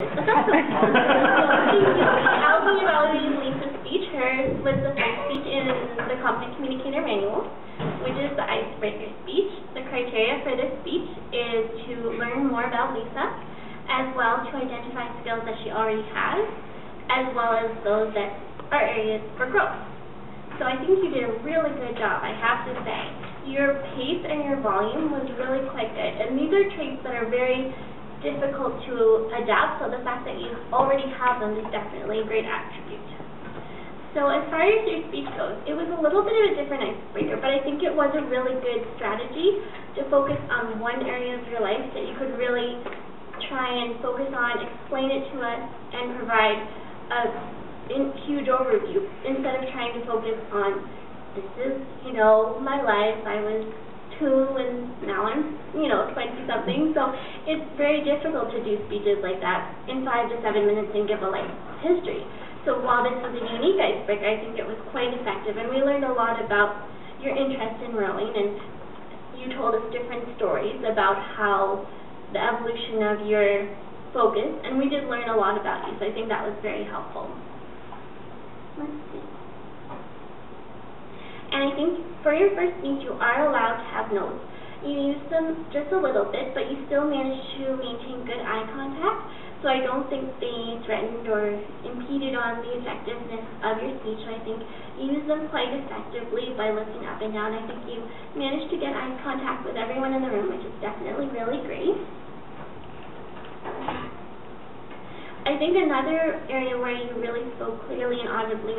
But that's okay. I'll be evaluating Lisa's speech. Hers was the first speech in the Competent Communicator Manual, which is the icebreaker speech. The criteria for this speech is to learn more about Lisa, as well to identify skills that she already has, as well as those that are areas for growth. So I think you did a really good job, I have to say. Your pace and your volume was really quite good, and these are traits that are very difficult to adapt, so the fact that you already have them is definitely a great attribute. So as far as your speech goes, it was a little bit of a different icebreaker, but I think it was a really good strategy to focus on one area of your life that you could really try and focus on, explain it to us, and provide a huge overview, instead of trying to focus on, this is, my life, I was 2 and now I'm, 20-something, so it's very difficult to do speeches like that in 5 to 7 minutes and give a life history. So while this was a unique icebreaker, I think it was quite effective, and we learned a lot about your interest in rowing, and you told us different stories about how the evolution of your focus, and we did learn a lot about you, so I think that was very helpful. Let's see. And I think for your first speech, you are allowed to have notes. You used them just a little bit, but you still managed to maintain good eye contact, so I don't think they threatened or impeded on the effectiveness of your speech. So I think you used them quite effectively by looking up and down. I think you managed to get eye contact with everyone in the room, which is definitely really great. I think another area where you really spoke clearly and audibly,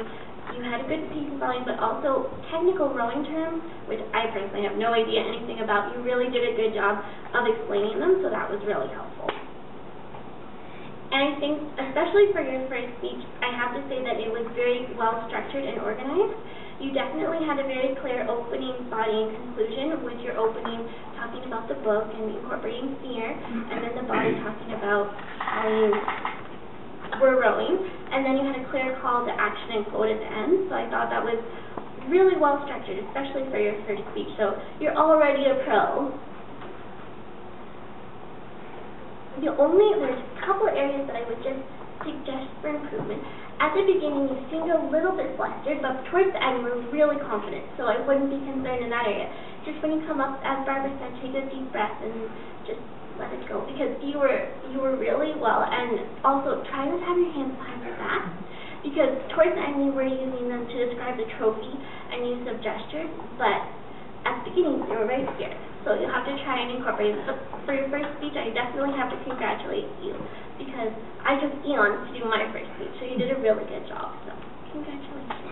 you had a good pace and volume, but also technical rowing terms, which I personally have no idea anything about. You really did a good job of explaining them, so that was really helpful. And I think, especially for your first speech, I have to say that it was very well structured and organized. You definitely had a very clear opening, body, and conclusion, with your opening talking about the book and incorporating fear, and then the body talking about how you were rowing, and then you had a clear call to action and quote at the end, so I thought that was really well structured, especially for your first speech, so you're already a pro. There's a couple of areas that I would just suggest for improvement. At the beginning, you seemed a little bit flustered, but towards the end, you were really confident, so I wouldn't be concerned in that area. Just when you come up, as Barbara said, take a deep breath and just let it go, because you were really well. And also try not to have your hands behind your back, because towards the end you were using them to describe the trophy and use of gestures, but at the beginning you were very scared, so you'll have to try and incorporate it. But for your first speech, I definitely have to congratulate you, because I took eons to do my first speech, so you did a really good job, so congratulations.